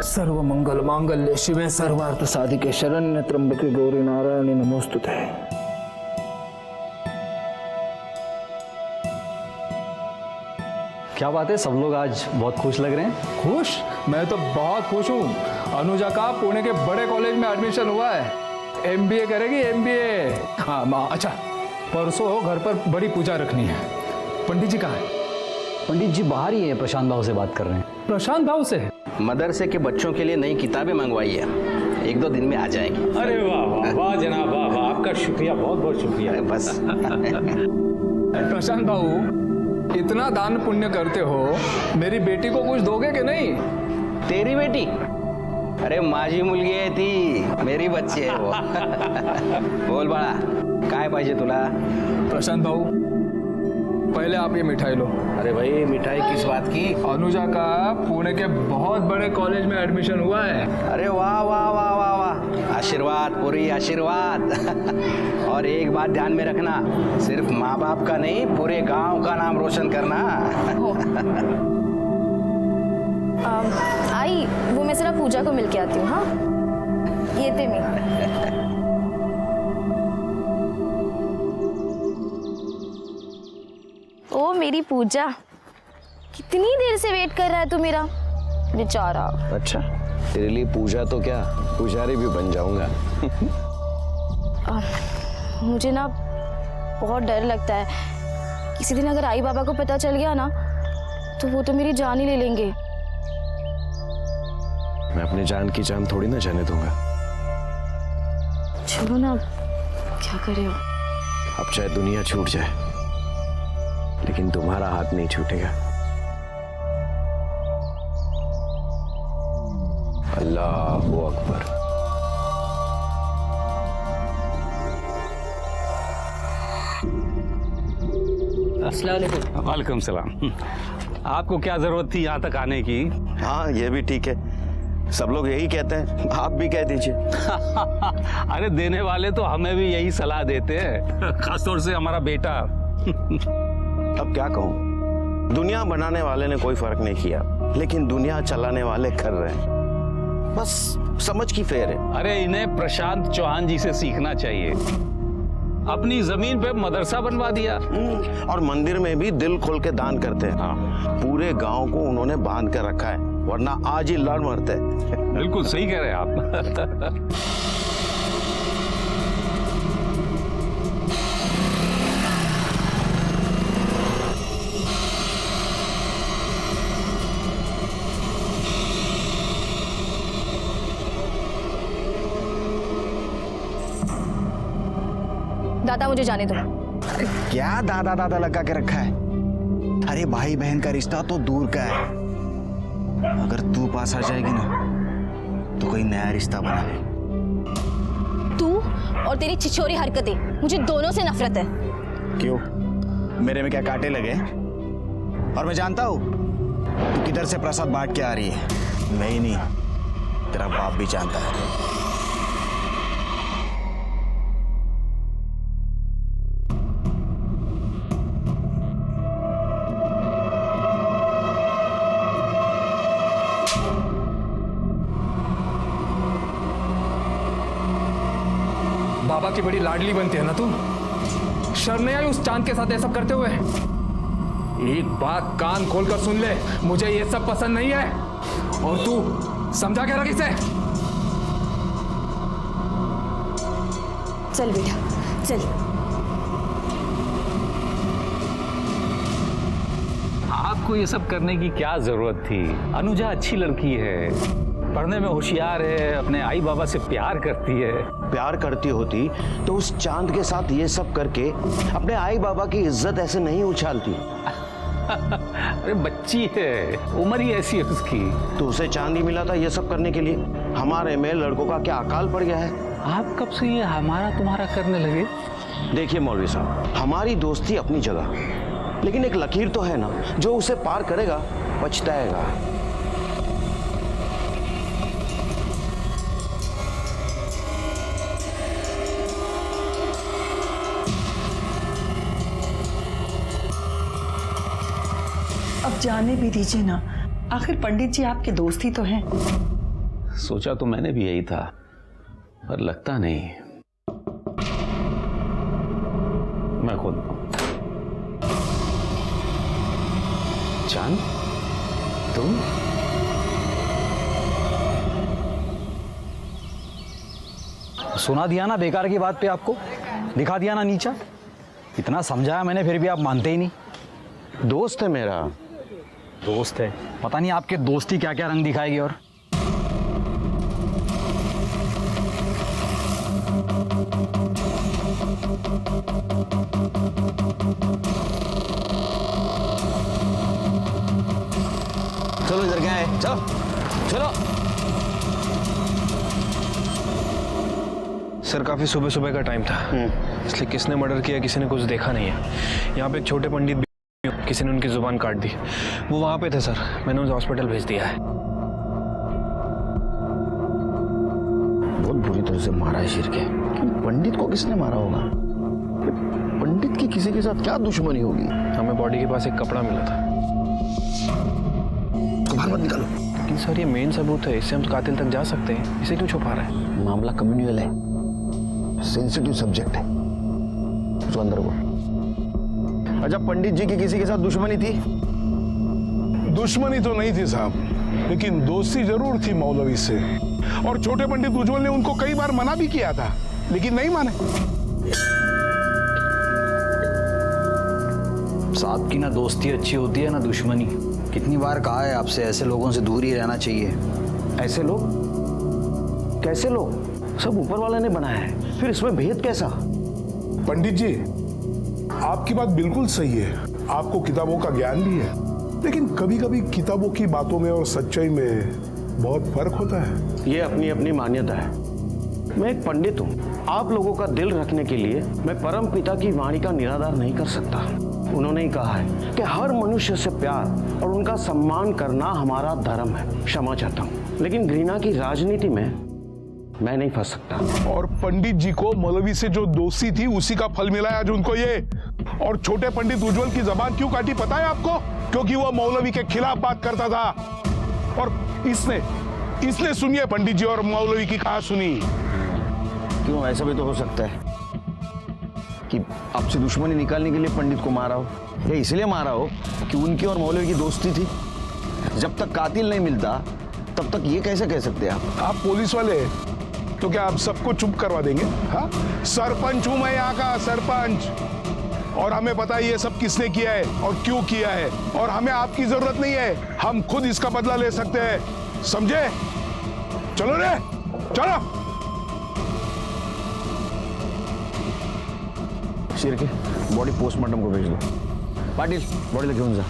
सर्व मंगल मांगल्य शिवे सर्वार्थ साधिके शरण्य त्र्यंबके गौरी नारायणी नमोस्तुते। क्या बात है, सब लोग आज बहुत खुश लग रहे हैं। खुश? मैं तो बहुत खुश हूँ। अनुजा का पुणे के बड़े कॉलेज में एडमिशन हुआ है, MBA करेगी MBA। हाँ माँ, अच्छा परसों घर पर बड़ी पूजा रखनी है। पंडित जी कहाँ है? पंडित जी बाहर ही है, प्रशांत भाव से बात कर रहे हैं। प्रशांत भाव से? मदरसे के बच्चों के लिए नई किताबें मंगवाई है, 1-2 दिन में आ जाएंगी। अरे वाह वाह वाह जनाब, वाह वाह, आपका शुक्रिया, बहुत बहुत शुक्रिया। बस प्रशांत भाऊ, इतना दान पुण्य करते हो, मेरी बेटी को कुछ दोगे कि नहीं? तेरी बेटी? अरे माझी मुलगी आहे ती, मेरी बच्ची आहे वो। बोल बाळा, काय पाहिजे तुला? प्रशांत भाऊ, पहले आप ये मिठाई लो। अरे भाई, मिठाई किस बात की? अनुजा का पुणे के बहुत बड़े कॉलेज में एडमिशन हुआ है। अरे वाह वाह वाह वाह वाह, आशीर्वाद पूरी आशीर्वाद। और एक बात ध्यान में रखना, सिर्फ माँ बाप का नहीं, पूरे गांव का नाम रोशन करना। आई, वो मैं जरा पूजा को मिल के आती हूँ। हाँ, ये थे मैं। ओ मेरी पूजा, कितनी देर से वेट कर रहा है तू मेरा, बेचारा। अच्छा, तेरे लिए पूजा तो क्या, पुजारी भी बन जाऊंगा। मुझे ना बहुत डर लगता है, किसी दिन अगर आई बाबा को पता चल गया ना, तो वो तो मेरी जान ही ले लेंगे। मैं अपने जान की जान थोड़ी ना जाने दूंगा। छोड़ो ना, क्या करे हो। अब चाहे दुनिया छूट जाए, लेकिन तुम्हारा हाथ नहीं छूटेगा। अल्लाहू अकबर। अस्सलाम वालेकुम सलाम। आपको क्या जरूरत थी यहाँ तक आने की? हाँ, ये भी ठीक है, सब लोग यही कहते हैं, आप भी कह दीजिए। अरे देने वाले तो हमें भी यही सलाह देते हैं, खासतौर से हमारा बेटा। अब क्या कहूँ, दुनिया बनाने वाले ने कोई फर्क नहीं किया, लेकिन दुनिया चलाने वाले कर रहे हैं। बस समझ की फेर है। अरे इन्हें प्रशांत चौहान जी से सीखना चाहिए, अपनी जमीन पे मदरसा बनवा दिया। और मंदिर में भी दिल खोल के दान करते हैं। हाँ। पूरे गांव को उन्होंने बांध कर रखा है, वरना आज ही लड़ मरते। बिल्कुल सही कह रहे हैं आप। दादा मुझे जाने दो। क्या दादा दादा लगा के रखा है? अरे भाई बहन का रिश्ता तो दूर का है, अगर तू पास आ जाएगी ना तो कोई नया रिश्ता बना ले। तू और तेरी छिछोरी हरकतें, मुझे दोनों से नफरत है। क्यों, मेरे में क्या कांटे लगे? और मैं जानता हूँ तू किधर से प्रसाद बांट के आ रही है। मैं ही नहीं, तेरा बाप भी जानता है। बाबा की बड़ी लाडली बनती है ना तू। शर्म नहीं आई उस चांद के साथ ये सब करते हुए? एक बात कान खोलकर सुन ले, मुझे ये सब पसंद नहीं है। और तू समझा क्या रखी से? चल बेटा चल। आपको ये सब करने की क्या जरूरत थी? अनुजा अच्छी लड़की है, पढ़ने में होशियार है, अपने आई बाबा से प्यार करती है। प्यार करती होती तो उस चांद के साथ ये सब करके अपने आई बाबा की इज्जत ऐसे नहीं उछालती। अरे बच्ची है, उम्र ही ऐसी है उसकी। तो उसे चांद ही मिला था ये सब करने के लिए। हमारे में लड़कों का क्या अकाल पड़ गया है? आप कब से ये हमारा तुम्हारा करने लगे? देखिए मौलवी साहब, हमारी दोस्ती अपनी जगह, लेकिन एक लकीर तो है ना, जो उसे पार करेगा पछताएगा। अब जाने भी दीजिए ना, आखिर पंडित जी आपके दोस्त ही तो हैं। सोचा तो मैंने भी यही था, पर लगता नहीं। मैं खुद चांद, तुम? सुना दिया ना बेकार की बात पे आपको, दिखा दिया ना नीचा। इतना समझाया मैंने, फिर भी आप मानते ही नहीं। दोस्त है मेरा। दोस्त है, पता नहीं आपके दोस्ती क्या क्या रंग दिखाएगी। और चलो इधर क्या है, चलो चलो। सर काफी सुबह सुबह का टाइम था, इसलिए किसने मर्डर किया किसी ने कुछ देखा नहीं है। यहाँ पे एक छोटे पंडित भी, किसी ने उनकी जुबान काट दी। वो वहां पे थे सर, मैंने उन्हें हॉस्पिटल भेज दिया है। बहुत बुरी तरह से मारा है शिरके। पंडित को किसने मारा होगा? पंडित की किसी के साथ क्या दुश्मनी होगी? हमें बॉडी के पास एक कपड़ा मिला था। बाहर मत निकालो। लेकिन सर ये मेन सबूत है, इससे हम कातिल तक जा सकते हैं, इसे क्यों छुपा रहे हैं? मामला कम्युनियल है, सेंसिटिव सब्जेक्ट है। तो अंदर को। अच्छा, पंडित जी की किसी के साथ दुश्मनी थी? दुश्मनी तो नहीं थी साहब, लेकिन दोस्ती जरूर थी मौलवी से। और छोटे पंडित उज्जवल ने उनको कई बार मना भी किया था, लेकिन नहीं माने। साहब की ना दोस्ती अच्छी होती है ना दुश्मनी। कितनी बार कहा है आपसे, ऐसे लोगों से दूर ही रहना चाहिए। ऐसे लोग? कैसे लोग? सब ऊपर वाले ने बनाया है, फिर इसमें भेद कैसा? पंडित जी, आपकी बात बिल्कुल सही है, आपको किताबों का ज्ञान भी है, लेकिन कभी कभी किताबों की बातों में और सच्चाई में बहुत फर्क होता है। ये अपनी अपनी मान्यता है। मैं एक पंडित हूँ, आप लोगों का दिल रखने के लिए मैं परम पिता की वाणी का निराधार नहीं कर सकता। उन्होंने ही कहा है कि हर मनुष्य से प्यार और उनका सम्मान करना हमारा धर्म है। क्षमा चाहता हूँ, लेकिन घृणा की राजनीति में मैं नहीं फंस सकता। और पंडित जी को मौलवी से जो दोस्ती थी उसी का फल मिला है आज उनको ये। और छोटे पंडित उज्जवल की जबान क्यों काटी पता है आपको? क्योंकि वो मौलवी के खिलाफ बात करता था। और इसने सुनिए पंडित जी और मौलवी की कहा सुनी। क्यों, ऐसा भी तो हो सकता है कि आपसे दुश्मनी निकालने के लिए पंडित को मारा हो, या इसलिए मारा हो कि उनकी और मौलवी की दोस्ती थी। जब तक कातिल नहीं मिलता तब तक ये कैसे कह सकते हैं आप पुलिस वाले, तो क्या आप सबको चुप करवा देंगे? हाँ, सरपंच हूं मैं यहाँ का, सरपंच। और हमें पता है ये सब किसने किया है और क्यों किया है। और हमें आपकी जरूरत नहीं है, हम खुद इसका बदला ले सकते हैं, समझे? चलो रे, चलो। शिरके, बॉडी पोस्टमार्टम को भेज दो। पाटिल, बॉडी लेके घेऊन जा।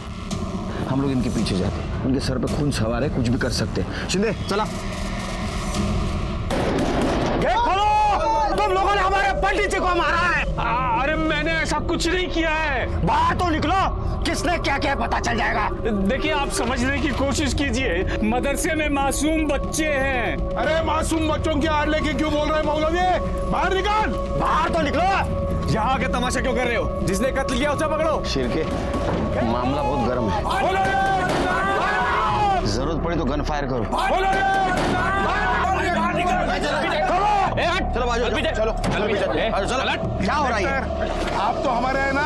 हम लोग इनके पीछे जाते हैं, उनके सर पे खून सवार है, कुछ भी कर सकते हैं। शिंदे चला। तुम लोगों ने हमारे पंडित जी को मारा है। अरे मैंने ऐसा कुछ नहीं किया है। बाहर तो निकलो, किसने क्या क्या पता चल जाएगा। देखिए, आप समझने की कोशिश कीजिए, मदरसे में मासूम बच्चे हैं। अरे मासूम बच्चों की आड़ लेके क्यों बोल रहे हैं मौलवी? बाहर निकाल। बाहर तो निकलो। यहाँ के तमाशा क्यों कर रहे हो? जिसने कत्ल किया उसे पकड़ो। शिरके, मामला बहुत गर्म है, जरूरत पड़ी तो गन फायर करो। चलो बाजू, चलो क्या हो रहा है? आप तो हमारे हैं ना,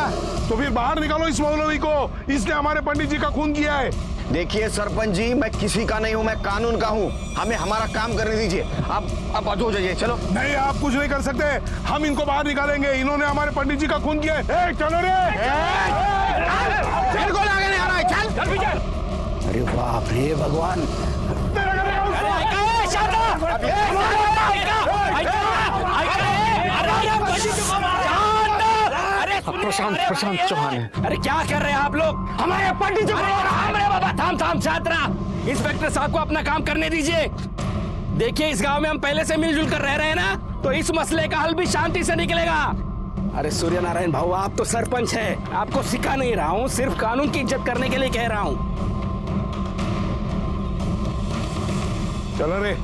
तो फिर बाहर निकालो इस मौलवी को, इसने हमारे पंडित जी का खून किया है। देखिए सरपंच जी, मैं किसी का नहीं हूँ, मैं कानून का हूँ। हमें हमारा काम करने दीजिए। आप बाजू हो जाइए। चलो। नहीं, आप कुछ नहीं कर सकते, हम इनको बाहर निकालेंगे। इन्होंने हमारे पंडित जी का खून किया है। चलो रे। बिल्कुल आगे नहीं आ रहा है, चल। अरे बाप रे भगवान। प्रशांत चौहान है। अरे क्या कर रहे हैं आप लोग? हमारे पंडित जी को हमारे बाबा थाम छात्रा। इंस्पेक्टर साहब को अपना काम करने दीजिए। देखिए, इस गांव में हम पहले से मिलजुल कर रह रहे हैं ना, तो इस मसले का हल भी शांति से निकलेगा। अरे सूर्य नारायण भाऊ, आप तो सरपंच हैं, आपको सिखा नहीं रहा हूँ, सिर्फ कानून की इज्जत करने के लिए कह रहा हूँ। चलो रे।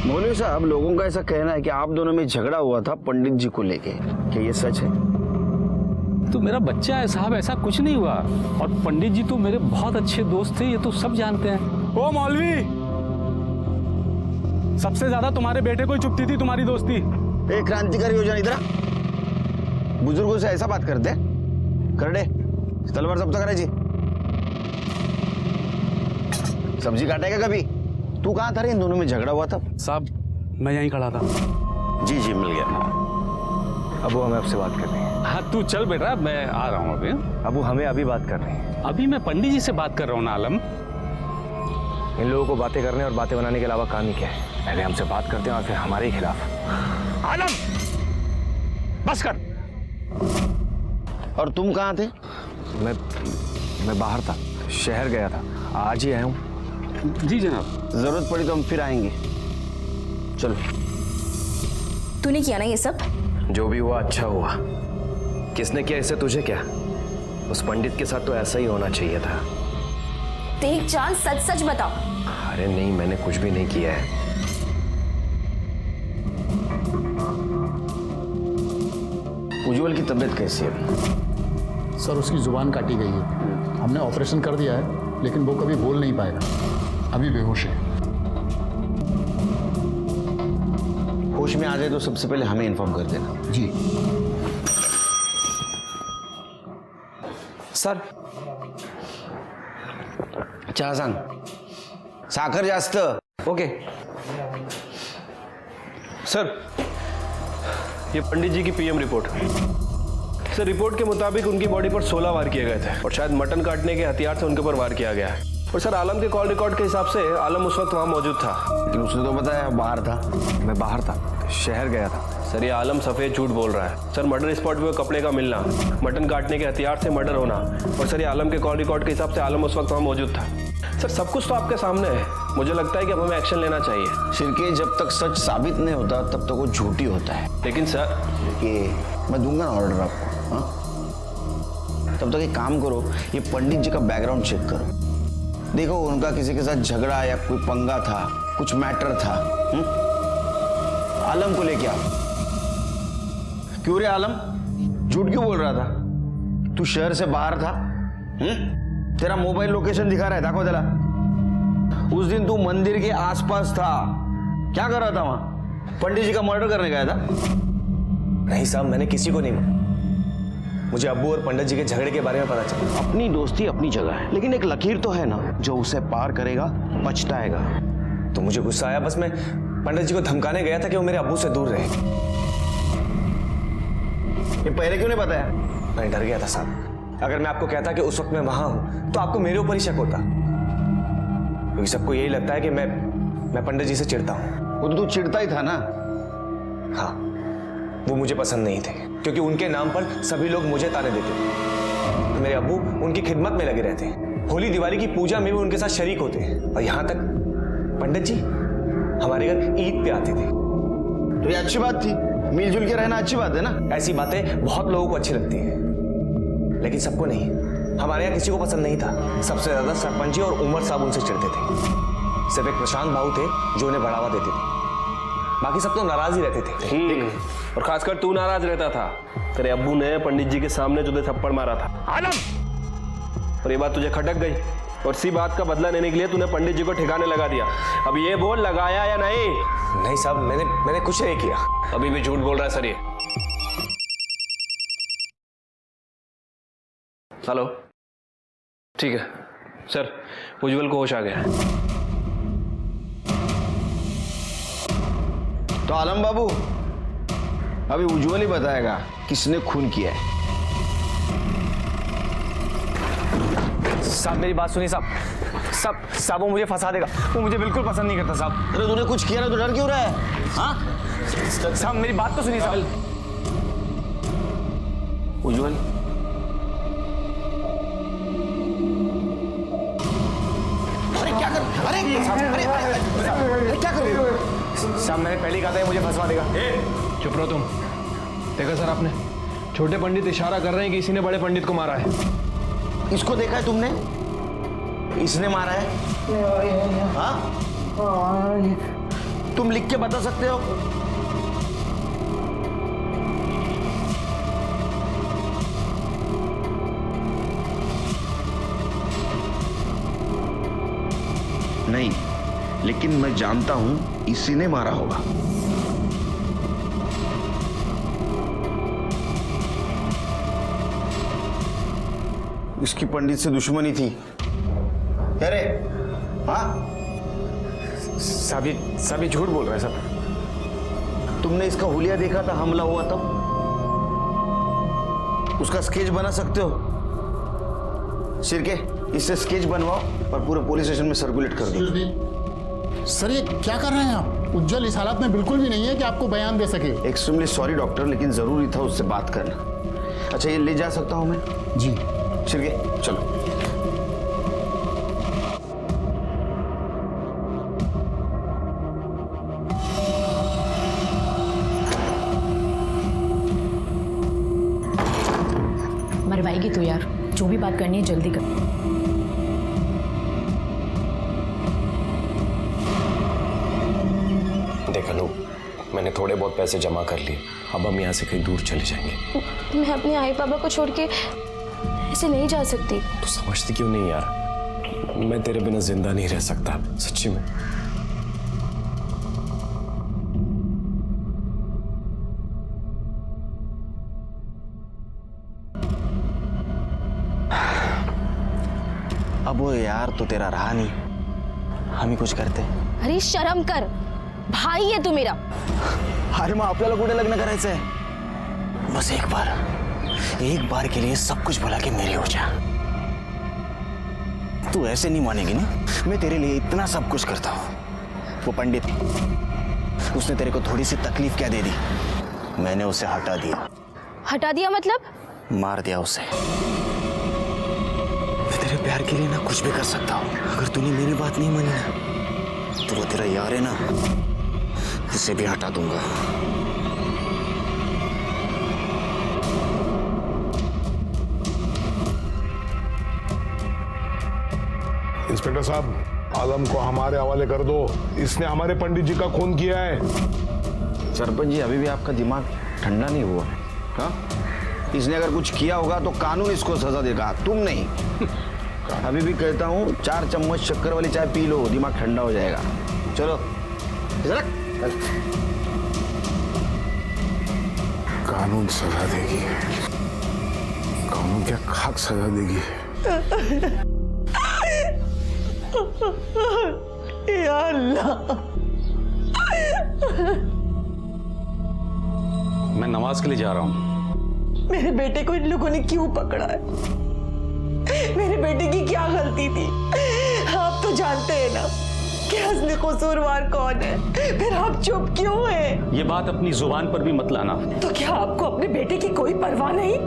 मौलवी साहब, लोगों का ऐसा कहना है कि आप दोनों में झगड़ा हुआ था पंडित जी को लेके, क्या ये सच है? तो मेरा बच्चा है साहब, ऐसा कुछ नहीं हुआ। और पंडित जी तो मेरे बहुत अच्छे दोस्त थे, ये तो सब जानते हैं। ओ मौलवी, सबसे ज्यादा तुम्हारे बेटे को ही चुभती थी तुम्हारी दोस्ती। एक क्रांतिकारी योजना इधर बुजुर्गों से ऐसा बात करते करडे तलवार जब्त करायची। सब्जी काटेगा कभी? तू कहाँ था रे? इन दोनों में झगड़ा हुआ था। साहब मैं यहीं खड़ा था। जी जी मिल गया। अबू हमें आपसे बात करनी है। हाँ तू चल बेटा, मैं आ रहा हूँ अभी। अबू हमें अभी बात करनी है। अभी मैं पंडित जी से बात कर रहा हूँ ना आलम। इन लोगों को बातें करने और बातें बनाने के अलावा काम ही क्या है? पहले हमसे बात करते हैं और फिर हमारे ही खिलाफ। आलम बस कर। और तुम कहाँ थे? मैं बाहर था, शहर गया था, आज ही आया हूँ। जी जनाब। जरूरत पड़ी तो हम फिर आएंगे। चलो। तूने किया ना ये सब? जो भी हुआ अच्छा हुआ। किसने किया इसे तुझे क्या? उस पंडित के साथ तो ऐसा ही होना चाहिए था। टेक चांस, सच सच बताओ। अरे नहीं, मैंने कुछ भी नहीं किया है। उज्जवल की तबीयत कैसी है? सर उसकी जुबान काटी गई है। हमने ऑपरेशन कर दिया है, लेकिन वो कभी बोल नहीं पाएगा। अभी बेहोश है। होश में आ जाए तो सबसे पहले हमें इन्फॉर्म कर देना। जी सर। चहा सांग, साखर जास्त। ओके सर, ये पंडित जी की पीएम रिपोर्ट। सर रिपोर्ट के मुताबिक उनकी बॉडी पर 16 वार किए गए थे और शायद मटन काटने के हथियार से उनके ऊपर वार किया गया है। और सर आलम के कॉल रिकॉर्ड के हिसाब से आलम उस वक्त वहाँ मौजूद था। लेकिन उसने तो बताया बाहर था। मैं बाहर था, शहर गया था। सर ये आलम सफेद झूठ बोल रहा है। सर मर्डर स्पॉट पे कपड़े का मिलना, मटन काटने के हथियार से मर्डर होना, और सर ये आलम के कॉल रिकॉर्ड के हिसाब से आलम उस वक्त वहाँ मौजूद था। सर सब कुछ तो आपके सामने है। मुझे लगता है कि अब हमें एक्शन लेना चाहिए। शिरके, जब तक सच साबित नहीं होता तब तक वो झूठी होता है। लेकिन सर कि मैं दूंगा ना ऑर्डर आपको। हाँ? तब तक एक काम करो, ये पंडित जी का बैकग्राउंड चेक करो। देखो उनका किसी के साथ झगड़ा या कोई पंगा था, कुछ मैटर था। आलम को लेके आओ। क्यों रे आलम, झूठ क्यों बोल रहा था? तू शहर से बाहर था। तेरा मोबाइल लोकेशन दिखा रहा है, दाखव तेला। उस दिन तू मंदिर के आसपास था, क्या कर रहा था वहां? पंडित जी का मर्डर करने गया था? नहीं साहब, मैंने किसी को नहीं मारा। मुझे अब्बू और पंडित जी के झगड़े के बारे में पता चला। अपनी दोस्ती अपनी जगह है, लेकिन एक लकीर तो है ना, जो उसे पार करेगा पछताएगा। तो मुझे गुस्सा आया, बस मैं पंडित जी को धमकाने गया था कि वो मेरे अब्बू से दूर रहे। ये पहले क्यों नहीं बताया? मैं डर गया था साहब। अगर मैं आपको कहता कि उस वक्त मैं वहां हूं तो आपको मेरे ऊपर ही शक होता, क्योंकि सबको यही लगता है कि मैं पंडित जी से चिढ़ता हूं। वो तो तू चिढ़ता ही था ना। हाँ, वो मुझे पसंद नहीं थे, क्योंकि उनके नाम पर सभी लोग मुझे ताने देते थे। मेरे अब्बू उनकी खिदमत में लगे रहते, होली दिवाली की पूजा में भी उनके साथ शरीक होते, और यहां तक पंडित जी हमारे घर ईद पे आते थे। तो ये अच्छी बात थी, मिलजुल के रहना अच्छी बात है ना। ऐसी बातें बहुत लोगों को अच्छी लगती हैं, लेकिन सबको नहीं। हमारे यहाँ किसी को पसंद नहीं था। सबसे ज्यादा सरपंच जी और उमर साहब उनसे चिढ़ते थे। सिर्फ एक प्रशांत बाबू थे जो उन्हें बढ़ावा देते थे, बाकी सब तो नाराज ही रहते थे। और खासकर तू नाराज रहता था। तेरे अब्बू ने पंडित जी के सामने तुझे थप्पड़ मारा था आलम, और ये बात तुझे खटक गई, और इसी बात का बदला लेने के लिए तूने पंडित जी को ठिकाने लगा दिया। अब ये बोल, लगाया या नहीं? नहीं साहब, मैंने कुछ नहीं किया। अभी भी झूठ बोल रहा है सर ये। हेलो, ठीक है सर, उज्जवल को होश आ गया है। तो आलम बाबू, अभी उज्जवल ही बताएगा किसने खून किया है। साहब मेरी बात सुनिए साहब, वो मुझे फंसा देगा। वो मुझे बिल्कुल पसंद नहीं करता साहब। अरे तूने कुछ किया ना तो डर क्यों रहा है? हाँ? साहब मेरी बात तो सुनिए साहब। उज्जवल, अरे क्या कर? अरे क्या करोगे? साहब मैंने पहले ही कहा था ये मुझे फंसवा देगा। चुप रहो तुम। देखा सर आपने, छोटे पंडित इशारा कर रहे हैं कि इसी ने बड़े पंडित को मारा है। इसको देखा है तुमने? इसने मारा है। हाँ? तुम लिख के बता सकते हो? नहीं, लेकिन मैं जानता हूं इसी ने मारा होगा। इसकी पंडित से दुश्मनी थी। अरे हाँ, साहब ये झूठ बोल रहे हैं साहब। तुमने इसका हुलिया देखा था हमला हुआ तब? उसका स्केच बना सकते हो? शिरके, इससे स्केच बनवाओ और पूरे पुलिस स्टेशन में सर्कुलेट कर दो। सर ये क्या कर रहे हैं आप? उज्जवल इस हालत में बिल्कुल भी नहीं है कि आपको बयान दे सके। एक्सट्रीमली सॉरी डॉक्टर, लेकिन जरूरी था उससे बात करना। अच्छा, ये ले जा सकता हूं मैं? जी। शिरके चलो। मरवाएगी तो यार, जो भी बात करनी है जल्दी कर। देखा लो, मैंने थोड़े बहुत पैसे जमा कर लिए। अब हम यहाँ से कहीं दूर चले जाएंगे। मैं अपने आई पापा को छोड़ के ऐसे नहीं जा सकती। तो समझती क्यों नहीं यार? मैं तेरे बिना जिंदा नहीं रह सकता, सच्ची में। अब वो यार तो तेरा रहा नहीं, हम ही कुछ करते। अरे शर्म कर, भाई है तू मेरा। अरे मग आपल्याला कुठे लग्न करायचं आहे? बस एक बार के लिए सब कुछ भुला के मेरी हो जा। तू ऐसे नहीं मानेगी ना, मैं तेरे लिए इतना सब कुछ करता हूँ। वो पंडित, उसने तेरे को थोड़ी सी तकलीफ क्या दे दी, मैंने उसे हटा दिया। हटा दिया मतलब? मार दिया उसे। मैं तेरे प्यार के लिए ना कुछ भी कर सकता हूँ। अगर तूने मेरी बात नहीं मानी ना, तो वो तेरा यार है ना, उसे भी हटा दूंगा। इंस्पेक्टर साहब, आलम को हमारे हवाले कर दो। इसने हमारे पंडित जी का खून किया है। सरपंच जी, अभी भी आपका दिमाग ठंडा नहीं हुआ? हाँ, इसने अगर कुछ किया होगा तो कानून इसको सजा देगा, तुम नहीं। अभी भी कहता हूँ 4 चम्मच शक्कर वाली चाय पी लो, दिमाग ठंडा हो जाएगा। चलो कानून सजा देगी? कानून क्या खाक सजा देगी? या अल्लाह। मैं नमाज के लिए जा रहा हूँ। मेरे बेटे को इन लोगों ने क्यों पकड़ा है? मेरे बेटे की क्या गलती थी? आप तो जानते हैं ना कि असली कसूरवार कौन है। फिर आप चुप क्यों हैं? ये बात अपनी जुबान पर भी मत लाना। तो क्या आपको अपने बेटे की कोई परवाह नहीं?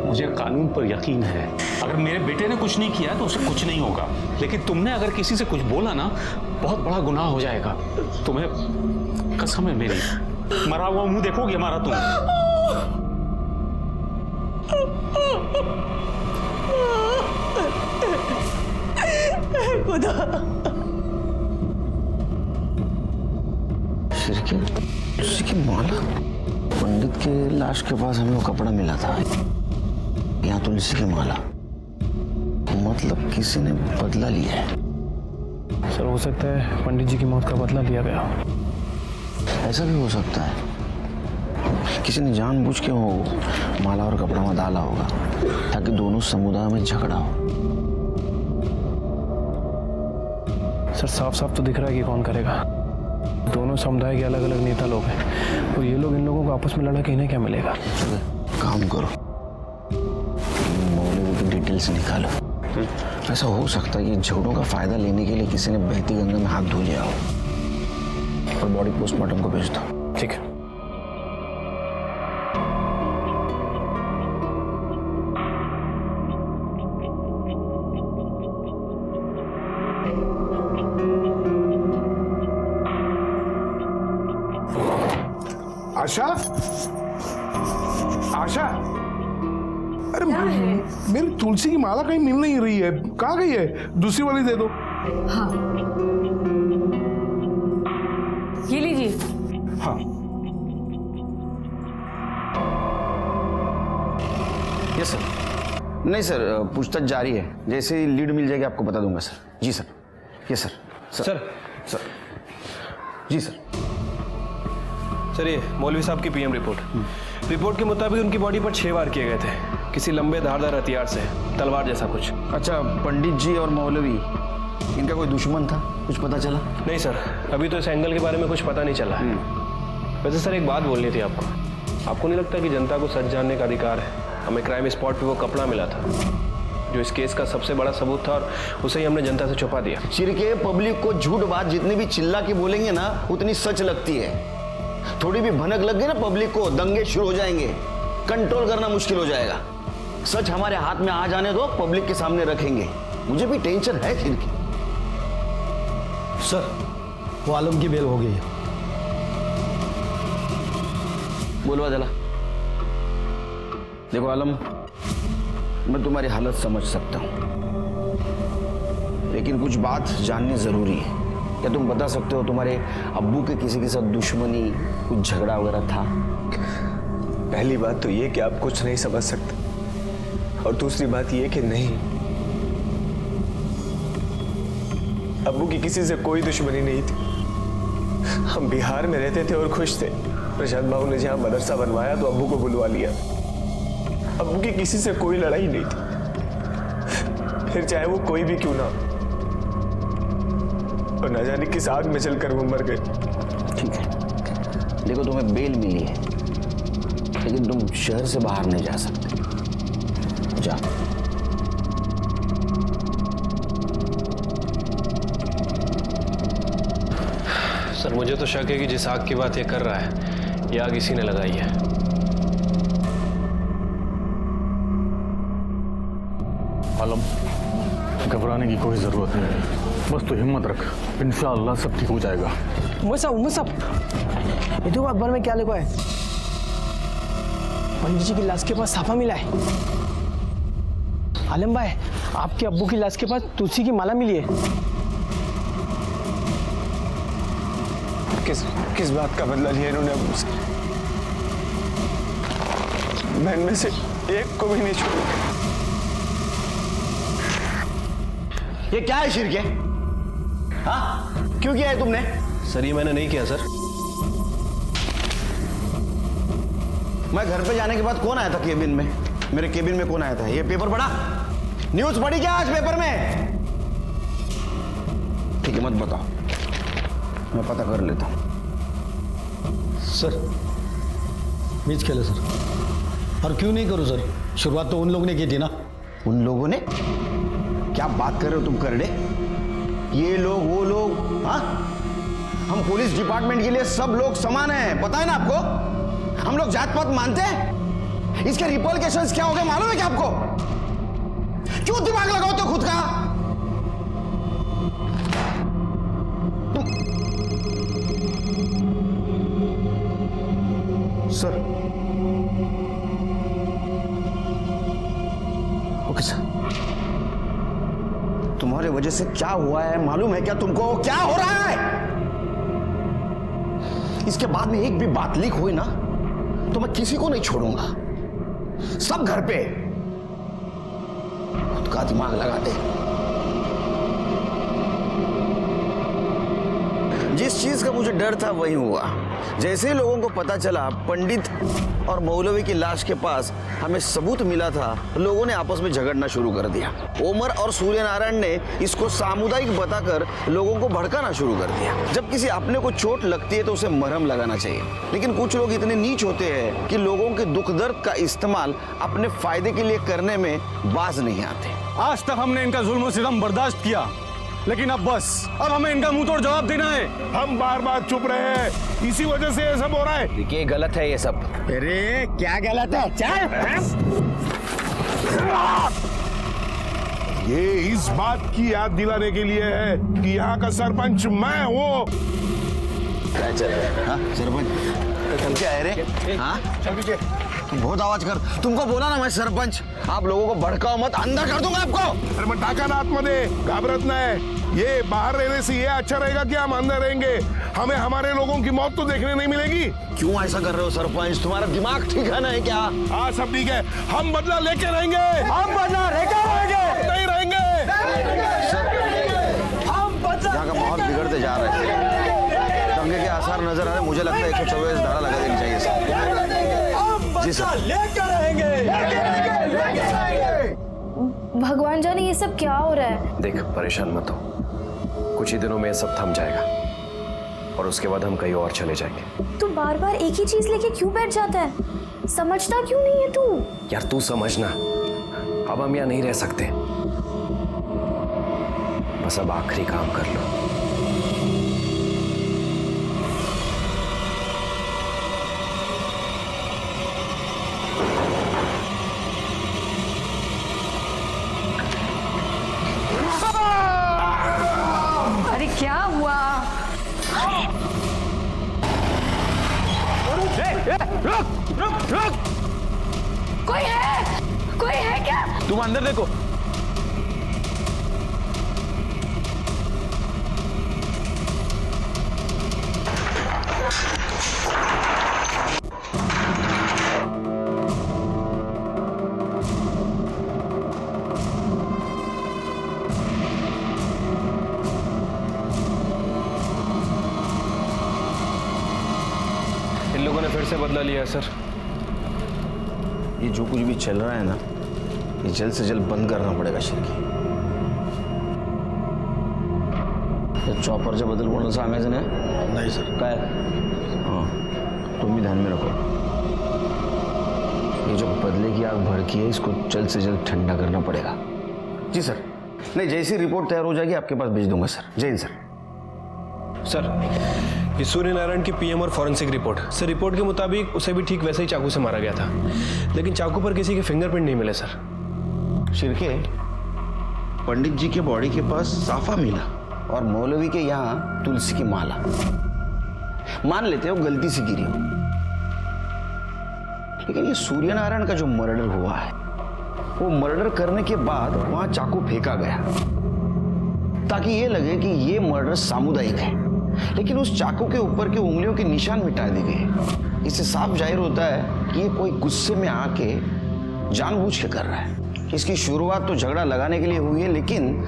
मुझे कानून पर यकीन है। अगर मेरे बेटे ने कुछ नहीं किया तो उसे कुछ नहीं होगा, लेकिन तुमने अगर किसी से कुछ बोला ना, बहुत बड़ा गुनाह हो जाएगा। तुम्हें कसम है मेरी, मरा हुआ मुंह देखोगे हमारा तुम। खुदा। तुलसी की माला? पंडित के लाश के पास हमें वो कपड़ा मिला था, यहाँ तुलसी की माला। मतलब किसी ने बदला लिया है। सर, हो सकता है पंडित जी की मौत का बदला लिया गया। ऐसा भी हो सकता है, किसी ने जानबूझ के वो माला और कपड़ा में डाला होगा ताकि दोनों समुदाय में झगड़ा हो। सर, साफ साफ तो दिख रहा है कि कौन करेगा। दोनों समुदाय के अलग अलग नेता लोग हैं और ये लोग इन लोगों को आपस में लड़ा के इन्हें क्या मिलेगा? काम करो, मौलवी की डिटेल्स निकालो। ऐसा हो सकता है कि झगड़ों का फायदा लेने के लिए किसी ने बहती गंगा में हाथ धो लिया हो। और बॉडी पोस्टमार्टम को भेज दो। ठीक है। आशा, आशा, अरे मेरी तुलसी की माला कहीं मिल नहीं रही है, कहाँ गई है? दूसरी वाली दे दो। हाँ, ये लीजिए। हाँ, यस सर। नहीं सर, पूछताछ जारी है। जैसे ही लीड मिल जाएगी आपको बता दूंगा सर। जी सर। ये सर। सर जी सर। सर ये मौलवी साहब की पीएम रिपोर्ट के मुताबिक उनकी बॉडी पर 6 वार किए गए थे, किसी लंबे धारदार हथियार से, तलवार जैसा कुछ। अच्छा, पंडित जी और मौलवी इनका कोई दुश्मन था, कुछ पता चला? नहीं सर, अभी तो इस एंगल के बारे में कुछ पता नहीं चला है। वैसे सर एक बात बोलनी थी आपको नहीं लगता कि जनता को सच जानने का अधिकार है? हमें क्राइम स्पॉट पे वो कपड़ा मिला था जो इस केस का सबसे बड़ा सबूत था, और उसे ही हमने जनता से छुपा दिया। चिरके पब्लिक को झूठ बात जितनी भी चिल्ला के बोलेंगे ना, उतनी सच लगती है। थोड़ी भी भनक लग गई ना पब्लिक को, दंगे शुरू हो जाएंगे, कंट्रोल करना मुश्किल हो जाएगा। सच हमारे हाथ में आ जाने दो, पब्लिक के सामने रखेंगे। मुझे भी टेंशन है चिरके। सर वो आलम की बेल हो गई है। बोलवा जला। देखो आलम, मैं तुम्हारी हालत समझ सकता हूं, लेकिन कुछ बात जाननी जरूरी है। क्या तुम बता सकते हो तुम्हारे अब्बू के किसी के साथ दुश्मनी, कुछ झगड़ा वगैरह था? पहली बात तो ये कि आप कुछ नहीं समझ सकते, और दूसरी बात ये कि नहीं, अब्बू की किसी से कोई दुश्मनी नहीं थी। हम बिहार में रहते थे और खुश थे। प्रशांत बाबू ने जहां मदरसा बनवाया तो अब्बू को बुलवा लिया। अब्बू की किसी से कोई लड़ाई नहीं थी, फिर चाहे वो कोई भी क्यों ना, और न जाने किस आग में चलकर वो मर गए। ठीक है, देखो तुम्हें बेल मिली है, लेकिन तुम शहर से बाहर नहीं जा सकते। जा। सर मुझे तो शक है कि जिस आग की बात ये कर रहा है, ये आग इसी ने लगाई है। आलम, घबराने की कोई जरूरत नहीं है, बस तो हिम्मत रख, इंशाअल्लाह सब ठीक हो जाएगा। उमर साहब ये तो अखबार में क्या लिखा है? पंडित जी की लाश के पास साफा मिला है। आलम भाई, आपके अब्बू की लाश के पास तुलसी की माला मिली है। किस बात का बदला लिया इन्होंने अब्बू से? मैं इनमें से एक को भी नहीं छोड़ूंगा। ये क्या है शिरके? हाँ, क्यों किया है तुमने? सर ये मैंने नहीं किया सर। मैं घर पे जाने के बाद कौन आया था केबिन में? मेरे केबिन में कौन आया था? ये पेपर पढ़ा? न्यूज पढ़ी क्या आज पेपर में? ठीक है, मत बताओ, मैं पता कर लेता हूं। सर मीच खेले सर, और क्यों नहीं करूं सर? शुरुआत तो उन लोगों ने की थी ना। उन लोगों ने? क्या बात कर रहे हो तुम करड़े? ये लोग वो लोग? हाँ, हम पुलिस डिपार्टमेंट के लिए सब लोग समान हैं, पता है ना आपको? हम लोग जात पात मानते हैं। इसके रिपॉर्टिकेशंस क्या हो गए मालूम है क्या आपको? क्यों दिमाग लगाओ तो खुद का? Sir, okay sir. तुम्हारे वजह से क्या हुआ है मालूम है क्या तुमको? क्या हो रहा है? इसके बाद में एक भी बात लीक हुई ना, तो मैं किसी को नहीं छोड़ूंगा। सब घर पे खुद का दिमाग लगाते। जिस चीज का मुझे डर था वही हुआ। जैसे ही लोगों को पता चला पंडित और मौलवी की लाश के पास हमें सबूत मिला था, लोगों ने आपस में झगड़ना शुरू कर दिया। ओमर और सूर्यनारायण ने इसको सामुदायिक बताकर लोगों को भड़काना शुरू कर दिया। जब किसी अपने को चोट लगती है तो उसे मरहम लगाना चाहिए, लेकिन कुछ लोग इतने नीच होते हैं कि लोगों के दुख दर्द का इस्तेमाल अपने फायदे के लिए करने में बाज नहीं आते। आज तक हमने इनका जुल्म सितम बर्दाश्त किया, लेकिन अब बस, अब हमें इनका मुंह तोड़ जवाब देना है। हम बार बार चुप रहे हैं, इसी वजह से ये सब हो रहा है। देखिए गलत है ये सब। अरे क्या गलत है? चल। ये इस बात की याद दिलाने के लिए है कि यहाँ का सरपंच मैं हूँ। क्या चल रहा है? हाँ सरपंच, क्या है रे? हाँ? तुम बहुत आवाज कर, तुमको बोला ना मैं सरपंच, आप लोगों को भड़काओ मत, अंदर कर दूंगा आपको। अरे मग टाका ना आतमध्ये, घाबरत नाही। ये बाहर रहने से ये अच्छा रहेगा कि हम अंदर रहेंगे? हमें हमारे लोगों की मौत तो देखने नहीं मिलेगी। क्यों ऐसा कर रहे हो सरपंच? तुम्हारा दिमाग ठीक है ना है क्या? हाँ सब ठीक है, हम बदला लेके रहेंगे। हम बदला लेके रहेंगे। नहीं रहेंगे। यहाँ का माहौल बिगड़ते जा रहा है, दंगे के आसार नजर आ रहे। मुझे लगता है 124 धारा लगा देनी चाहिए सर। जी सर। लेकर रहेंगे। भगवान जाने ये सब क्या हो रहा है। देख परेशान मत हो, कुछ ही दिनों में सब थम जाएगा और उसके बाद हम कहीं और चले जाएंगे। तू बार बार एक ही चीज लेके क्यों बैठ जाता है? समझता क्यों नहीं है तू? यार तू समझना, अब हम यहाँ नहीं रह सकते, बस अब आखिरी काम कर लो। अरे क्या हुआ? रुक। कोई है क्या? तुम अंदर देखो। इन लोगों ने फिर से बदला लिया है सर। ये जो कुछ भी चल रहा है ना, ये जल्द से जल्द बंद करना पड़ेगा शिर्की। चॉपरच्या बद्दल कोणाला सांगायचं नाही? नाही सर। काय? हाँ, तुम भी ध्यान में रखो, ये जो बदले की आग भड़की है इसको जल्द से जल्द ठंडा करना पड़ेगा। जी सर। नहीं, जैसी रिपोर्ट तैयार हो जाएगी आपके पास भेज दूंगा सर। जय हिंद सर। सर ये सूर्य नारायण की पीएम और फॉरेंसिक रिपोर्ट। सर रिपोर्ट के मुताबिक उसे भी ठीक वैसे ही चाकू से मारा गया था, लेकिन चाकू पर किसी के फिंगरप्रिंट नहीं मिले सर। शिर्के, पंडित जी के बॉडी के पास साफा मिला और मौलवी के यहाँ तुलसी की माला। मान लेते हो गलती से गिरी हो, लेकिन ये सूर्य नारायण का जो मर्डर हुआ है, वो मर्डर करने के बाद वहां चाकू फेंका गया ताकि ये लगे कि ये मर्डर सामुदायिक है, लेकिन उस चाकू के ऊपर के उंगलियों के निशान मिटा दिए गए। इससे साफ जाहिर होता है कि ये कोई गुस्से में आके जानबूझ के कर रहा है। इसकी शुरुआत तो झगड़ा लगाने के लिए हुई है, लेकिन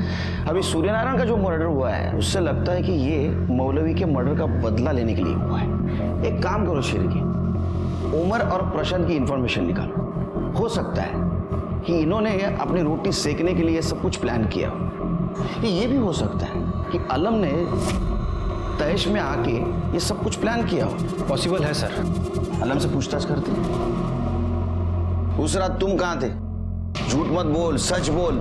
अभी सूर्यनारायण का जो मर्डर हुआ है उससे लगता है कि ये मौलवी के मर्डर का बदला लेने के लिए हुआ है। एक काम करो शिर्की, उमर और प्रशांत की इंफॉर्मेशन निकालो। हो सकता है कि इन्होंने अपनी रोटी सेकने के लिए सब कुछ प्लान किया हो। ये भी हो सकता है कि अलम ने तैश में आके ये सब कुछ प्लान किया हो। पॉसिबल है सर। अलम से पूछताछ करते। उस रात तुम कहाँ थे? झूठ मत बोल, सच बोल।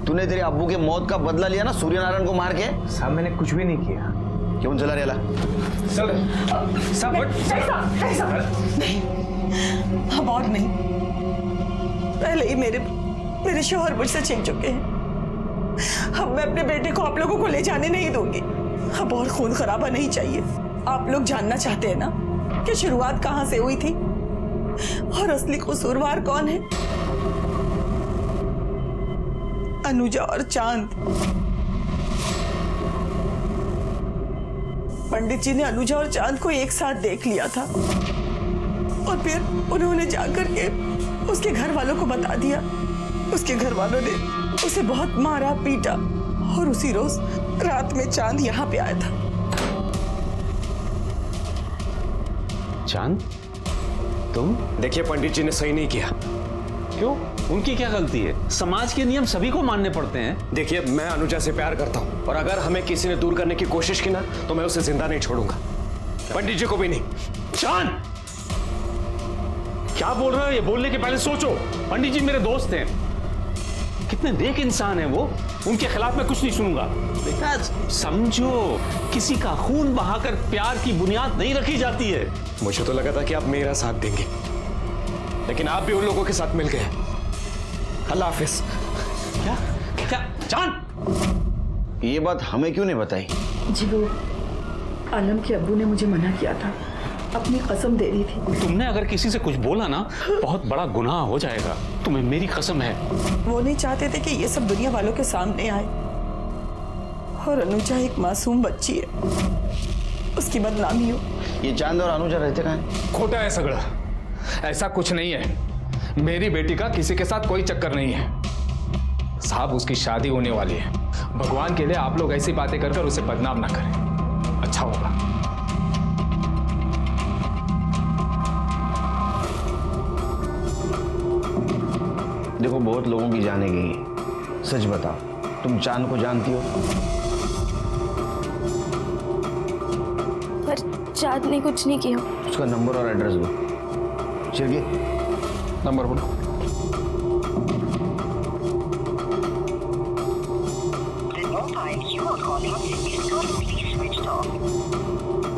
तूने तेरे अब्बू के मौत का बदला लिया ना सूर्यनारायण को मार के? साहब मैंने कुछ भी नहीं किया। क्यों चला रेला? सर नहीं, अब और नहीं। पहले ही मेरे शौहर मुझसे छीन चुके हैं। अब मैं अपने बेटे को आप लोगों को ले जाने नहीं दूंगी। अब और खून खराबा नहीं चाहिए। आप लोग जानना चाहते हैं ना कि शुरुआत कहां से हुई थी और असली कसूरवार कौन है? अनुजा और चांद। पंडित जी ने अनुजा और चांद को एक साथ देख लिया था और फिर उन्होंने जाकर के उसके घर वालों को बता दिया। उसके घर वालों ने उसे बहुत मारा पीटा और उसी रोज रात में चांद यहाँ पे आया था। चांद, तुम? देखिए पंडित जी ने सही नहीं किया। क्यों? उनकी क्या गलती है? समाज के नियम सभी को मानने पड़ते हैं। देखिए मैं अनुजा से प्यार करता हूँ और अगर हमें किसी ने दूर करने की कोशिश की ना तो मैं उसे जिंदा नहीं छोड़ूंगा, पंडित जी को भी नहीं। चांद, क्या बोल रहे हो? ये बोलने के पहले सोचो। पंडित जी मेरे दोस्त हैं, कितने नेक इंसान हैं वो। उनके खिलाफ मैं कुछ नहीं सुनूंगा। बेटा समझो, किसी का खून बहाकर प्यार की बुनियाद नहीं रखी जाती है। मुझे तो लगा था कि आप मेरा साथ देंगे, लेकिन आप भी उन लोगों के साथ मिल गए। अल्लाह हाफिज। क्या चांद? ये बात हमें क्यों नहीं बताई? जी वो आलम के अब्बू ने मुझे मना किया था। अपनी कसम दे रही थी। तुमने अगर किसी से कुछ बोला ना बहुत बड़ा गुनाह हो जाएगा। तुम्हें मेरी कसम है। वो नहीं चाहते थे कि ये सब दुनिया वालों के सामने आए। और अनुजा एक मासूम बच्ची है, उसकी बदनामी हो। ये चांद और अनुजा रहते कहाँ हैं? खोटा है सगड़ा, ऐसा कुछ नहीं है। मेरी बेटी का किसी के साथ कोई चक्कर नहीं है साहब। उसकी शादी होने वाली है। भगवान के लिए आप लोग ऐसी बातें कर उसे बदनाम ना करें, अच्छा होगा। देखो बहुत लोगों की जाने गई। सच बताओ, तुम चांद को जानती हो? पर चांद ने कुछ नहीं किया। उसका नंबर और एड्रेस दो। शिरकी, नंबर बोलो।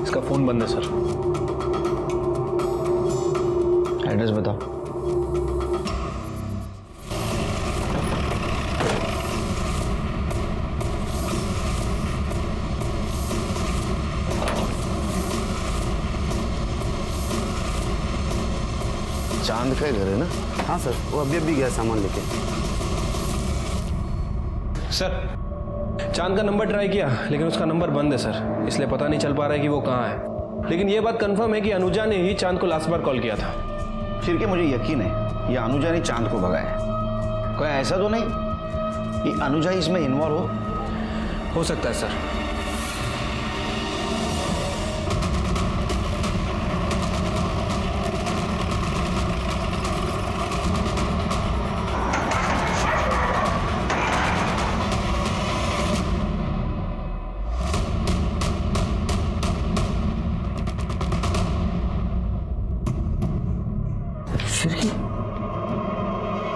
इसका फोन बंद है सर। एड्रेस बताओ। चांद का घर है ना? हाँ सर, वो अभी अभी गया सामान लेके। सर चांद का नंबर ट्राई किया लेकिन उसका नंबर बंद है सर, इसलिए पता नहीं चल पा रहा है कि वो कहाँ है। लेकिन ये बात कंफर्म है कि अनुजा ने ही चांद को लास्ट बार कॉल किया था। फिर के मुझे यकीन है ये अनुजा ने चांद को भगाया। कोई ऐसा तो नहीं कि अनुजा इसमें इन्वॉल्व हो सकता है सर।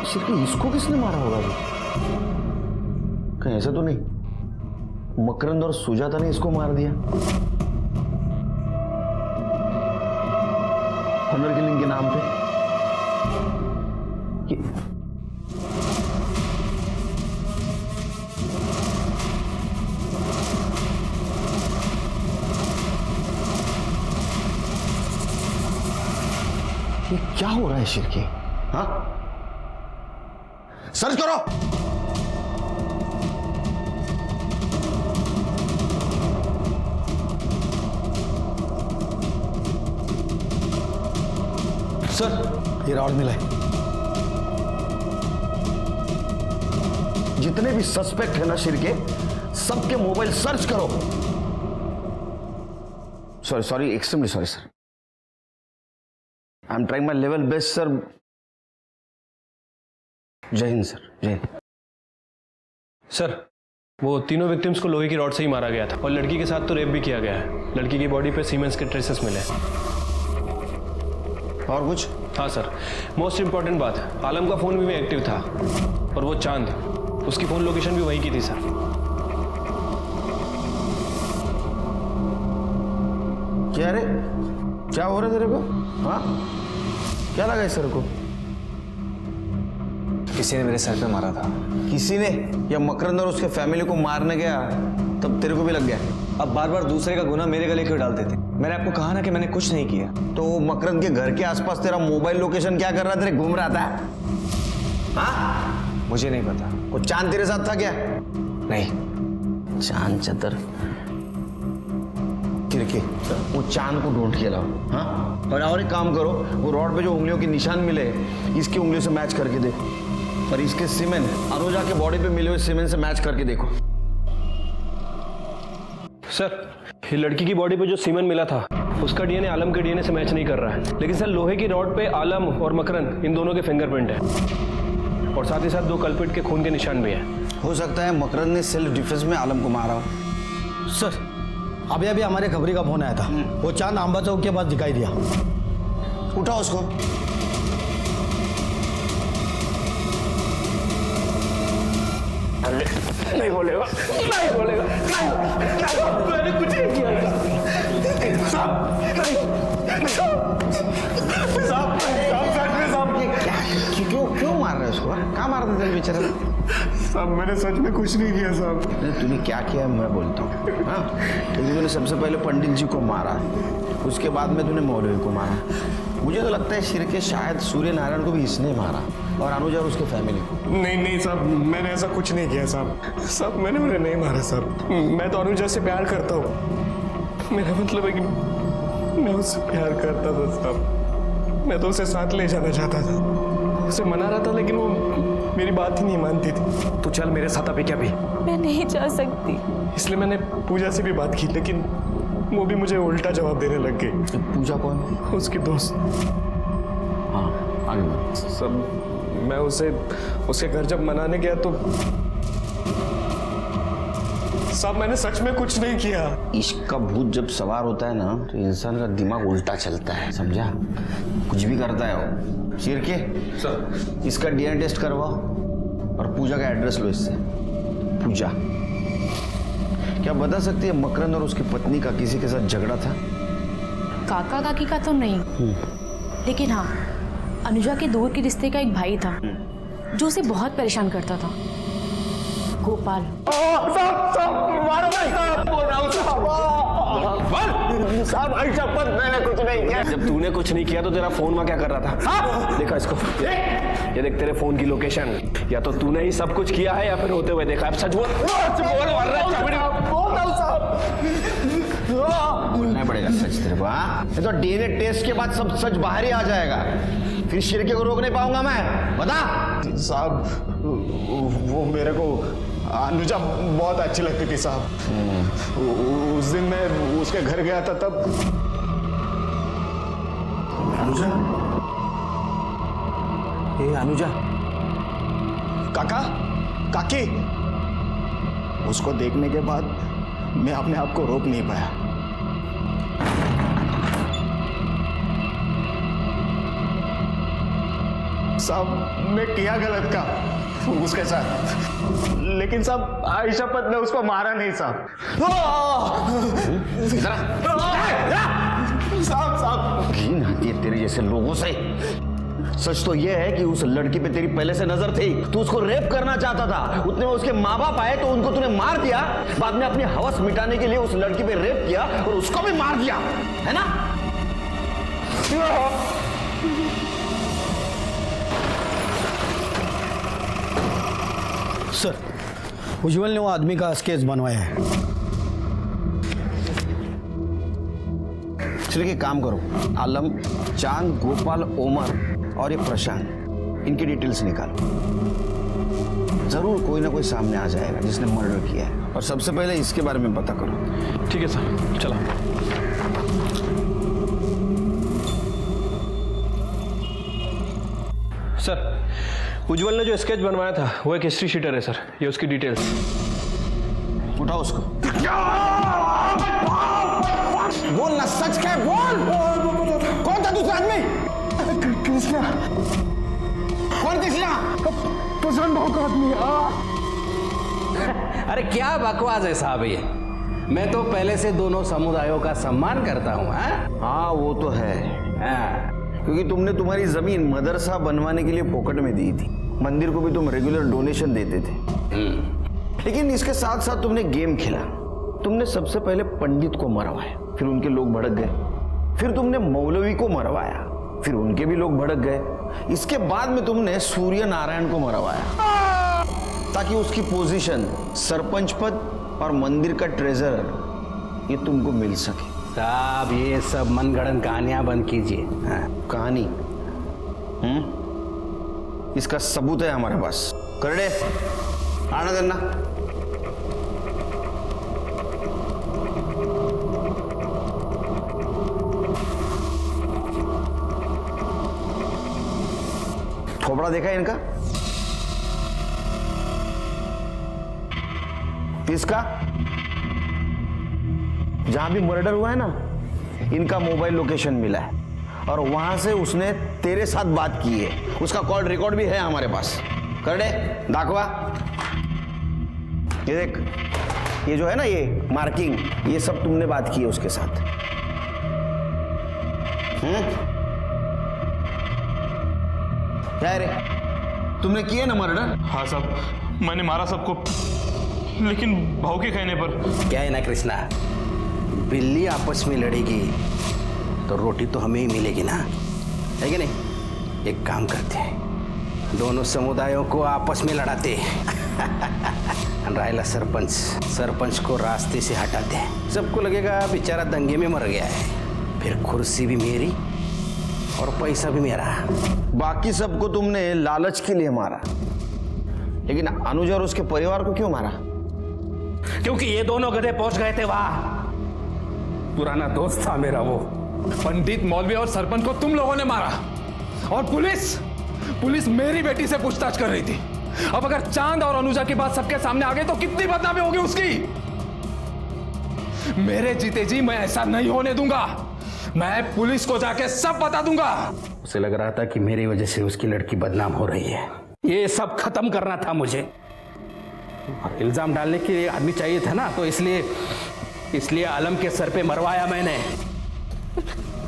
शिरकी, इसको किसने मारा होगा अभी? कहीं ऐसा तो नहीं मकरंद और सुजाता ने इसको मार दिया? ऑनर किलिंग के नाम पे ये क्या हो रहा है शिरकी? हाँ, सर्च करो। सर, ये रॉड मिला है। जितने भी सस्पेक्ट है ना शिरके, सबके मोबाइल सर्च करो। Sorry, extremely sorry sir. I am trying my level best sir. जय हिंद सर, जय हिंद। सर वो तीनों विक्टिम्स को लोहे की रॉड से ही मारा गया था और लड़की के साथ तो रेप भी किया गया है। लड़की की बॉडी पे सीमेंस के ट्रेसेस मिले। और कुछ? हाँ सर, मोस्ट इंपॉर्टेंट बात, आलम का फोन भी एक्टिव था और वो चांद, उसकी फोन लोकेशन भी वहीं की थी सर। क्या रे, क्या हो रहा है तेरे को? हाँ, क्या लगा इस सर को? किसी ने मेरे सर पे मारा था। किसी ने? या मकरंद और उसके फैमिली को मारने गया तब तेरे को भी लग गया? अब बार बार दूसरे का गुनाह मेरे गले क्यों डालते थे? मैंने आपको कहा ना कि मैंने कुछ नहीं किया। तो मकरंद के घर के आसपास तेरा मोबाइल लोकेशन क्या कर रहा तेरे घूम रहा था? हाँ, मुझे नहीं पता। वो चांद तेरे साथ था क्या? नहीं। चांद चतर तिरके, वो चांद को ढूंढ के लाओ। हाँ, और एक काम करो, वो रॉड पे जो उंगलियों के निशान मिले इसकी उंगलियों से मैच करके देखो, और इसके सीमेंट अनुजा के बॉडी पे मिले हुए सीमेंट से मैच करके देखो। सर ये लड़की की बॉडी पे जो सीमेंट मिला था उसका डीएनए आलम के डीएनए से मैच नहीं कर रहा है। लेकिन सर लोहे की रॉड पे आलम और मकरंद इन दोनों के फिंगरप्रिंट है और साथ ही साथ 2 कल्प्रिट के खून के निशान भी हैं। हो सकता है मकरंद ने सेल्फ डिफेंस में आलम को मारा हो। सर अभी अभी हमारे खबरी का फोन आया था, वो चांद आंबा चौक के पास दिखाई दिया। उठाओ उसको। नहीं बोलेगा, नहीं बोलेगा, मैंने कुछ नहीं किया। क्यों मार रहे हो उसको? कहाँ मार रहे थे बेचारा? साहब मैंने सच में कुछ नहीं किया साहब। तूने क्या किया मैं बोलता हूँ। हाँ, तूने सबसे पहले पंडित जी को मारा, उसके बाद में तूने मौलवी को मारा। मुझे तो लगता है शिरके शायद सूर्य नारायण को भी इसने मारा और अनुजा और उसके फैमिली को। नहीं साहब, मैंने ऐसा कुछ नहीं किया साहब। मैंने उन्हें नहीं मारा साहब। मैं तो अनुजा से प्यार करता हूँ। मेरा मतलब है कि मैं उससे प्यार करता था साहब। मैं तो उसे साथ ले जाना चाहता था, उसे मना रहा था, लेकिन वो मेरी बात ही नहीं मानती थी। तो चल मेरे साथ अभी क्या भी। मैं नहीं जा सकती। इसलिए मैंने पूजा से भी बात की, लेकिन वो भी मुझे उल्टा जवाब देने लग गई। पूजा कौन? उसकी दोस्त। हाँ आगे सब मैं उसके घर जब मनाने गया तो साहब मैंने सच में कुछ नहीं किया। इश्क का भूत जब सवार होता है ना तो इंसान का दिमाग उल्टा चलता है, समझा? कुछ भी करता है वो। शिरके सर, इसका डीएनए टेस्ट करवाओ और पूजा का एड्रेस लो इससे। पूजा क्या बता सकती है मकरंद और उसकी पत्नी का किसी के साथ झगड़ा था? काका काकी का तो नहीं, लेकिन हाँ अनुजा के दूर के रिश्ते का एक भाई था जो उसे बहुत परेशान करता था, गोपाल। साहब आई शपथ मैंने कुछ नहीं किया। जब तूने कुछ नहीं किया तो तेरा फोन वहां क्या कर रहा था? देखा इसको, ये देख तेरे फोन की लोकेशन। या तो तूने ही सब कुछ किया है या फिर होते हुए देखा। अब सच बोल। बोलना पड़ेगा सच तेरे को। हाँ ये तो डीएनए टेस्ट के बाद सब सच बाहर ही आ जाएगा, फिर शिरके को रोक नहीं पाऊंगा मैं। बता साहब वो मेरे को अनुजा बहुत अच्छी लगती थी साहब। उस दिन मैं उसके घर गया था तब। अनुजा? ये अनुजा? काका, काकी। उसको देखने के बाद मैं अपने आप को रोक नहीं पाया। साहब मैं किया गलत का उसके साथ, लेकिन साहब आई शपथ मैं उसको मारा नहीं साहब। साहब घिन आती है तेरे जैसे लोगों से। सच तो यह है कि उस लड़की पे तेरी पहले से नजर थी, तू उसको रेप करना चाहता था। उतने में उसके माँ बाप आए तो उनको तूने मार दिया, बाद में अपनी हवस मिटाने के लिए उस लड़की पे रेप किया और उसको भी मार दिया, है ना? सर उज्जवल ने वो आदमी का स्केच बनवाया है। चलिए काम करो, आलम, चांद, गोपाल, ओमर और ये प्रशांत, इनकी डिटेल्स निकालो। जरूर कोई ना कोई सामने आ जाएगा जिसने मर्डर किया है, और सबसे पहले इसके बारे में पता करो। ठीक है सर, चलो। सर उज्जवल ने जो स्केच बनवाया था वो एक हिस्ट्री शीटर है सर, ये उसकी डिटेल्स। उठाओ उसको। बोल ना, सच क्या बोल। कौन था दूसरा आदमी? कृष्णा। कौन कृष्णा? प्रसन्न भाव का आदमी। अरे क्या बकवास है साहब ये। मैं तो पहले से दोनों समुदायों का सम्मान करता हूँ। हाँ वो तो है, क्योंकि तुमने तुम्हारी जमीन मदरसा बनवाने के लिए फोकट में दी थी, मंदिर को भी तुम रेगुलर डोनेशन देते थे। लेकिन इसके साथ साथ तुमने गेम खेला। तुमने सबसे पहले पंडित को मरवाया, फिर उनके लोग भड़क गए। फिर तुमने मौलवी को मरवाया, फिर उनके भी लोग भड़क गए। इसके बाद में तुमने सूर्य नारायण को मरवाया ताकि उसकी पोजीशन, सरपंच पद और मंदिर का ट्रेजरर ये तुमको मिल सके। साहब ये सब मनगढ़ंत कहानियां बंद कीजिए। कहानी? इसका सबूत है हमारे पास। करड़े आना देना। थोपड़ा देखा है इनका? इसका? जहां भी मर्डर हुआ है ना, इनका मोबाइल लोकेशन मिला है और वहां से उसने तेरे साथ बात की है। उसका कॉल रिकॉर्ड भी है हमारे पास। करड़े दाखवा। ये देख, ये जो है ना ये मार्किंग, ये सब तुमने बात की है उसके साथ। क्या रे, तुमने किया ना मर्डर? हाँ साहब, मैंने मारा सबको, लेकिन भाव के कहने पर। क्या है ना कृष्णा, बिल्ली आपस में लड़ेगी तो रोटी तो हमें ही मिलेगी ना, है कि नहीं? एक काम करते हैं, दोनों समुदायों को आपस में लड़ाते रायला सरपंच को रास्ते से हटाते हैं। सबको लगेगा बेचारा दंगे में मर गया है, फिर कुर्सी भी मेरी और पैसा भी मेरा। बाकी सबको तुमने लालच के लिए मारा, लेकिन अनुजा और उसके परिवार को क्यों मारा? क्योंकि ये दोनों गधे पहुंच गए थे वहां। पुराना दोस्त था मेरा वो। पंडित, मौलवी और सरपंच को तुम लोगों ने मारा, और पुलिस मेरी बेटी से पूछताछ कर रही थी। अब अगर चांद और अनुजा की बात सबके सामने आ गई तो कितनी बदनामी होगी उसकी। मेरे जीते जी मैं ऐसा नहीं होने दूंगा। मैं पुलिस को जाके सब बता दूंगा। उसे लग रहा था कि मेरी वजह से उसकी लड़की बदनाम हो रही है। ये सब खत्म करना था मुझे। इल्जाम डालने के लिए आदमी चाहिए था ना, तो इसलिए आलम के सर पे मरवाया मैंने।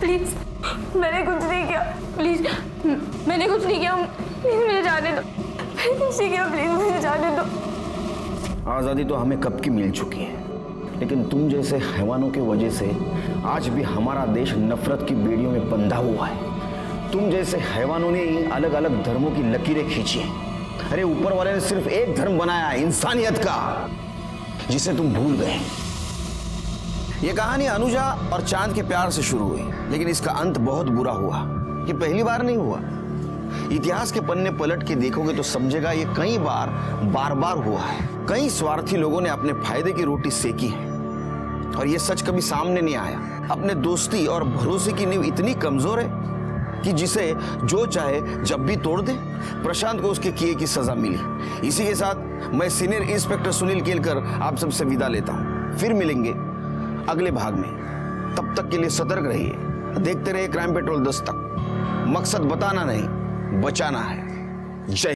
प्लीज, मैंने कुछ नहीं किया। प्लीज, मैंने कुछ नहीं किया। प्लीज मुझे जाने दो। मैंने कुछ नहीं किया, प्लीज मुझे जाने दो। आज़ादी तो हमें कब की मिल चुकी है, लेकिन तुम जैसे हैवानों की वजह से आज भी हमारा देश नफरत की बेड़ियों में बंधा हुआ है। तुम जैसे हैवानों ने ही अलग अलग धर्मों की लकीरें खींची हैं। अरे ऊपर वाले ने सिर्फ एक धर्म बनाया है, इंसानियत का, जिसे तुम भूल गए। ये कहानी अनुजा और चांद के प्यार से शुरू हुई, लेकिन इसका अंत बहुत बुरा हुआ। ये पहली बार नहीं हुआ। इतिहास के पन्ने पलट के देखोगे तो समझेगा ये कई बार हुआ है। कई स्वार्थी लोगों ने अपने फायदे की रोटी सेकी है, और ये सच कभी सामने नहीं आया। अपने दोस्ती और भरोसे की नींव इतनी कमजोर है कि जिसे जो चाहे जब भी तोड़ दे। प्रशांत को उसके किए की सजा मिली। इसी के साथ मैं सीनियर इंस्पेक्टर सुनील केलकर आप सबसे विदा लेता हूँ। फिर मिलेंगे अगले भाग में। तब तक के लिए सतर्क रहिए, देखते रहिए क्राइम पेट्रोल 10 तक। मकसद बताना नहीं, बचाना है। जय